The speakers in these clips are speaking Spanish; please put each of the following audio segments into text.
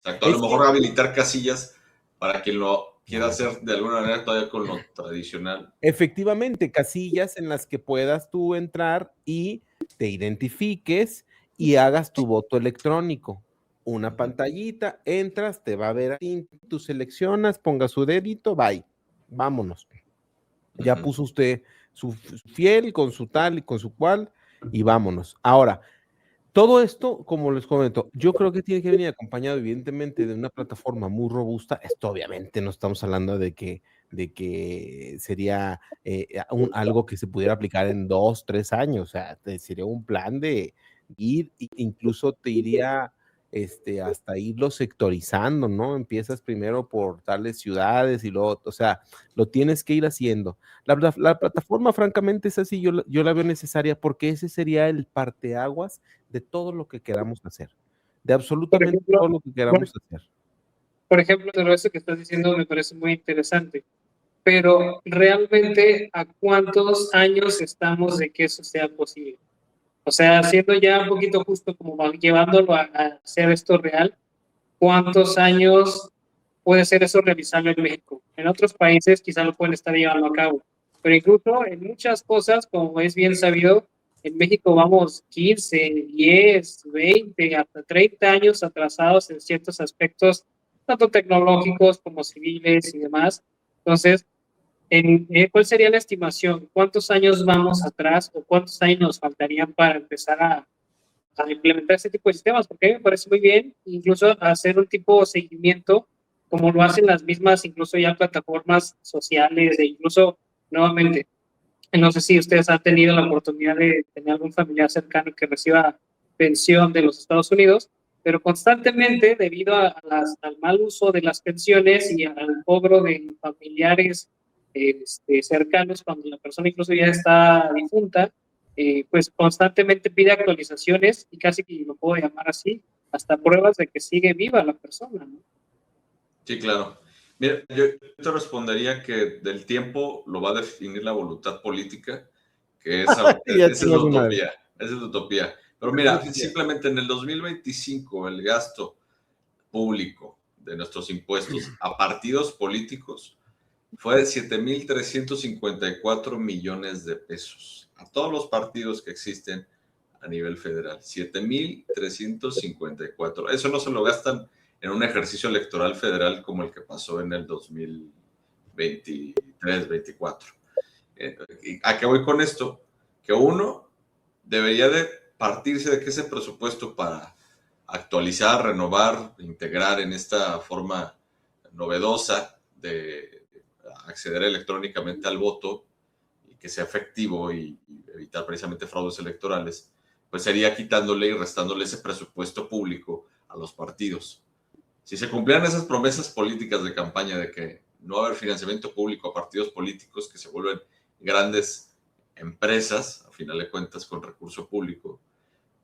Exacto, a lo mejor habilitar casillas para quien lo quiera hacer de alguna manera todavía con lo tradicional. Efectivamente, casillas en las que puedas tú entrar y te identifiques y hagas tu voto electrónico. Una pantallita, entras, te va a ver ahí, tú seleccionas, ponga su dedito, bye, vámonos. Ya puso usted su fiel con su tal y con su cual y vámonos. Ahora, todo esto, como les comento, yo creo que tiene que venir acompañado, evidentemente, de una plataforma muy robusta. Esto obviamente no estamos hablando de que sería algo que se pudiera aplicar en 2, 3 años. O sea, sería un plan de ir, incluso te iría hasta irlo sectorizando, ¿no? Empiezas primero por tales ciudades y luego, o sea, lo tienes que ir haciendo. La plataforma, francamente, es así, yo la veo necesaria porque ese sería el parteaguas de todo lo que queramos hacer, de absolutamente todo lo que queramos hacer. Por ejemplo, todo eso que estás diciendo me parece muy interesante, pero realmente, ¿a cuántos años estamos de que eso sea posible? O sea, siendo ya un poquito justo como llevándolo a hacer esto real, ¿cuántos años puede ser eso realizable en México? En otros países quizá lo pueden estar llevando a cabo, pero incluso en muchas cosas, como es bien sabido, en México vamos 15, 10, 20, hasta 30 años atrasados en ciertos aspectos, tanto tecnológicos como civiles y demás. Entonces, ¿cuál sería la estimación? ¿Cuántos años vamos atrás o cuántos años nos faltarían para empezar a implementar este tipo de sistemas? Porque a mí me parece muy bien, incluso hacer un tipo de seguimiento, como lo hacen las mismas, incluso ya plataformas sociales, e incluso, nuevamente, no sé si ustedes han tenido la oportunidad de tener algún familiar cercano que reciba pensión de los Estados Unidos, pero constantemente, debido al mal uso de las pensiones y al cobro de familiares cercanos, cuando la persona incluso ya está difunta, pues constantemente pide actualizaciones y casi que lo puedo llamar así, hasta pruebas de que sigue viva la persona, ¿no? Sí, claro. Mira, yo te respondería que del tiempo lo va a definir la voluntad política, que esa es la utopía, esa es la utopía. Pero mira, simplemente en el 2025 el gasto público de nuestros impuestos a partidos políticos fue de 7,354 millones de pesos. A todos los partidos que existen a nivel federal, 7,354. Eso no se lo gastan en un ejercicio electoral federal como el que pasó en el 2023-24. ¿A qué voy con esto? Que uno debería de partirse de que ese presupuesto para actualizar, renovar, integrar en esta forma novedosa de acceder electrónicamente al voto y que sea efectivo y evitar precisamente fraudes electorales, pues sería quitándole y restándole ese presupuesto público a los partidos. Si se cumplieran esas promesas políticas de campaña de que no va a haber financiamiento público a partidos políticos que se vuelven grandes empresas, a final de cuentas, con recurso público,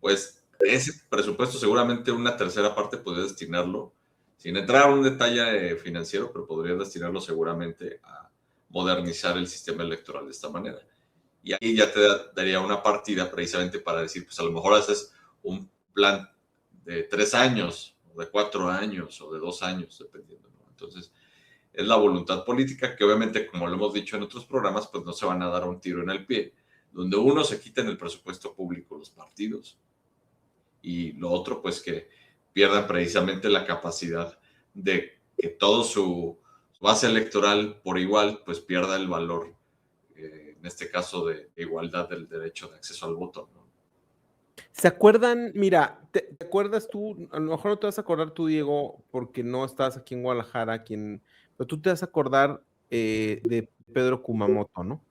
pues ese presupuesto seguramente una tercera parte podría destinarlo, sin entrar a un detalle financiero, pero podría destinarlo seguramente a modernizar el sistema electoral de esta manera. Y ahí ya te daría una partida precisamente para decir, pues a lo mejor haces un plan de 3 años, o de 4 años, o de 2 años, dependiendo, ¿no? Entonces, es la voluntad política que obviamente, como lo hemos dicho en otros programas, pues no se van a dar un tiro en el pie, donde uno se quita en el presupuesto público los partidos y lo otro, pues que pierdan precisamente la capacidad de que todo su base electoral por igual, pues pierda el valor, en este caso de igualdad del derecho de acceso al voto, ¿no? ¿Se acuerdan? Mira, ¿te acuerdas tú? A lo mejor no te vas a acordar tú, Diego, porque no estás aquí en Guadalajara, pero tú te vas a acordar de Pedro Kumamoto, ¿no?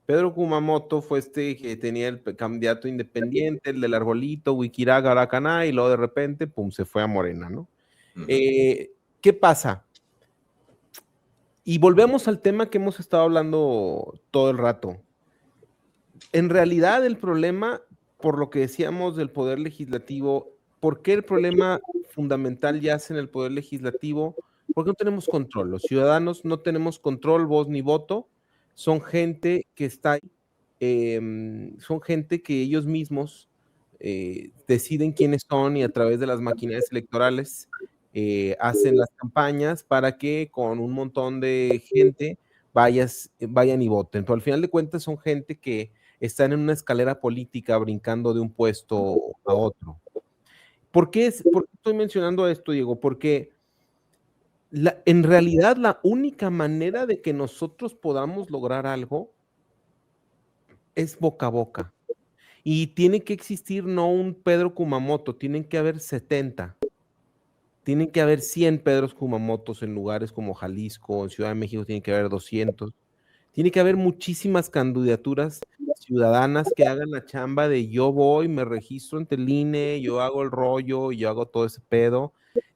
Pedro Kumamoto fue que tenía el candidato independiente, el del arbolito, Wikiraga, Aracaná, y luego de repente, pum, se fue a Morena, ¿no? ¿Qué pasa? Y volvemos al tema que hemos estado hablando todo el rato. En realidad, el problema, por lo que decíamos del poder legislativo, ¿por qué el problema fundamental yace en el poder legislativo? Porque no tenemos control. Los ciudadanos no tenemos control, voz ni voto. Son gente que está ahí, son gente que ellos mismos deciden quiénes son y a través de las maquinarias electorales hacen las campañas para que con un montón de gente vayan y voten. Pero al final de cuentas son gente que están en una escalera política brincando de un puesto a otro. ¿Por qué estoy mencionando esto, Diego? Porque en realidad la única manera de que nosotros podamos lograr algo es boca a boca. Y tiene que existir no un Pedro Kumamoto, tienen que haber 70. Tienen que haber 100 Pedros Kumamotos en lugares como Jalisco, en Ciudad de México tiene que haber 200. Tiene que haber muchísimas candidaturas ciudadanas que hagan la chamba de yo voy, me registro ante el INE, yo hago el rollo, yo hago todo ese pedo.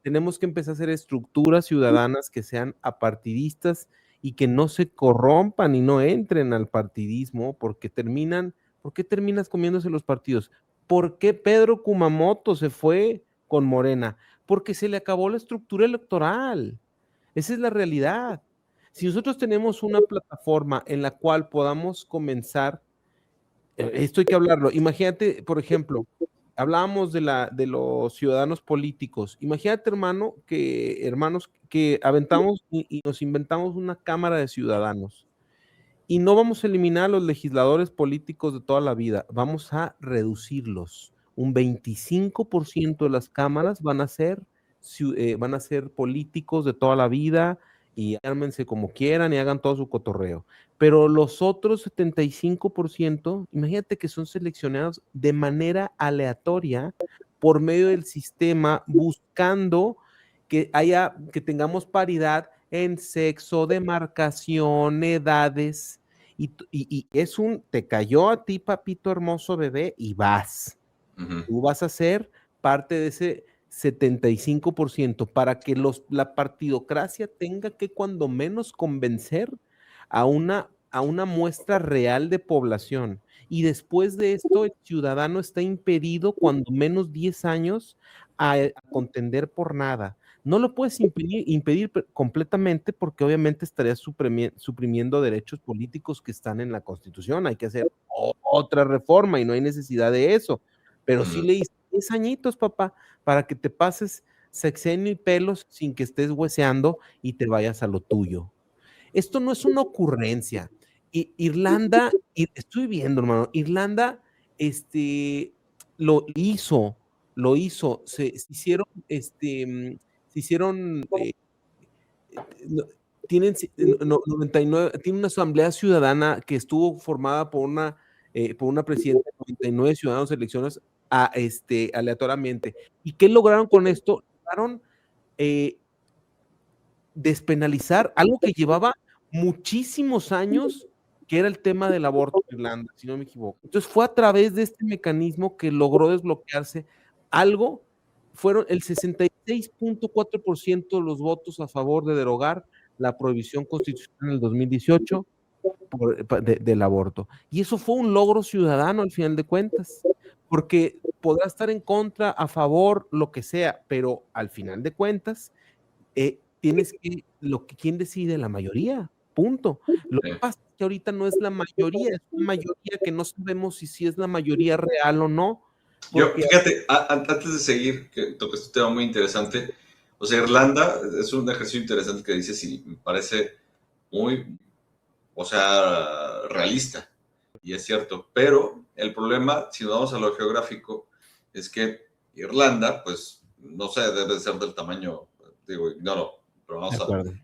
Tenemos que empezar a hacer estructuras ciudadanas que sean apartidistas y que no se corrompan y no entren al partidismo ¿por qué terminas comiéndose los partidos? ¿Por qué Pedro Kumamoto se fue con Morena? Porque se le acabó la estructura electoral. Esa es la realidad. Si nosotros tenemos una plataforma en la cual podamos comenzar, esto hay que hablarlo. Imagínate, por ejemplo, hablábamos de los ciudadanos políticos. Imagínate, hermanos, que aventamos y nos inventamos una cámara de ciudadanos. Y no vamos a eliminar a los legisladores políticos de toda la vida, vamos a reducirlos. Un 25% de las cámaras van a ser políticos de toda la vida y ármense como quieran y hagan todo su cotorreo. Pero los otros 75%, imagínate que son seleccionados de manera aleatoria por medio del sistema, buscando que tengamos paridad en sexo, demarcación, edades, y te cayó a ti, papito hermoso bebé, y vas. Tú vas a ser parte de ese 75% para que la partidocracia tenga que cuando menos convencer a una muestra real de población. Y después de esto, el ciudadano está impedido cuando menos 10 años a contender por nada. No lo puedes impedir completamente porque obviamente estarías suprimiendo derechos políticos que están en la Constitución. Hay que hacer otra reforma y no hay necesidad de eso. Pero sí le hice 10 añitos, papá, para que te pases sexenio y pelos sin que estés hueseando y te vayas a lo tuyo. Esto no es una ocurrencia. Irlanda, estoy viendo, hermano, Irlanda lo hizo, se hicieron, tienen 99, tiene una asamblea ciudadana que estuvo formada por una presidenta de 99 ciudadanos eleccionados aleatoriamente. ¿Y qué lograron con esto? Lograron despenalizar algo que llevaba muchísimos años, que era el tema del aborto en Irlanda, si no me equivoco. Entonces fue a través de este mecanismo que logró desbloquearse algo. Fueron el 66.4% de los votos a favor de derogar la prohibición constitucional en el 2018 del aborto. Y eso fue un logro ciudadano al final de cuentas, porque podrá estar en contra, a favor, lo que sea, pero al final de cuentas, ¿quién decide? La mayoría, punto. Lo que pasa es que ahorita no es la mayoría, es una mayoría que no sabemos si es la mayoría real o no. Fíjate, antes de seguir, que toques este tema muy interesante, o sea, Irlanda es un ejercicio interesante que dices y me parece muy, o sea, realista, y es cierto, pero el problema, si nos vamos a lo geográfico, es que Irlanda, pues, no sé, debe ser del tamaño, digo, ignoro, pero vamos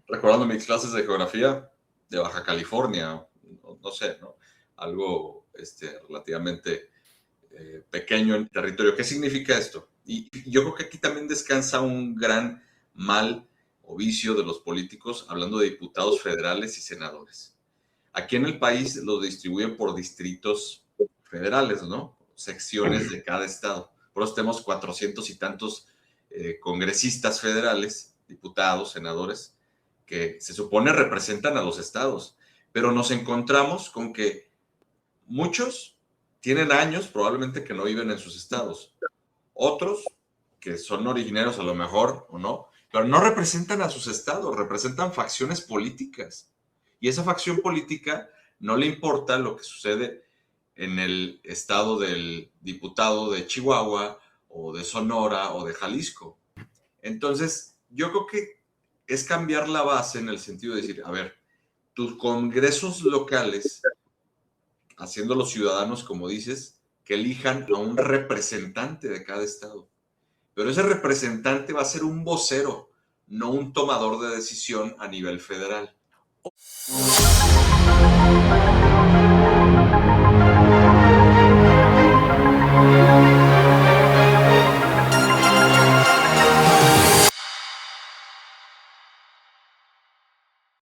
recordando mis clases de geografía de Baja California, no sé, ¿no? Algo relativamente pequeño en territorio. ¿Qué significa esto? Y yo creo que aquí también descansa un gran mal o vicio de los políticos, hablando de diputados federales y senadores. Aquí en el país los distribuyen por distritos federales, ¿no? Secciones de cada estado. Por eso tenemos 400 y tantos congresistas federales, diputados, senadores, que se supone representan a los estados. Pero nos encontramos con que muchos tienen años probablemente que no viven en sus estados. Otros que son originarios a lo mejor o no, pero no representan a sus estados, representan facciones políticas. Y esa facción política no le importa lo que sucede en el estado del diputado de Chihuahua o de Sonora o de Jalisco. Entonces, yo creo que es cambiar la base en el sentido de decir, a ver, tus congresos locales, haciendo los ciudadanos, como dices, que elijan a un representante de cada estado. Pero ese representante va a ser un vocero, no un tomador de decisión a nivel federal.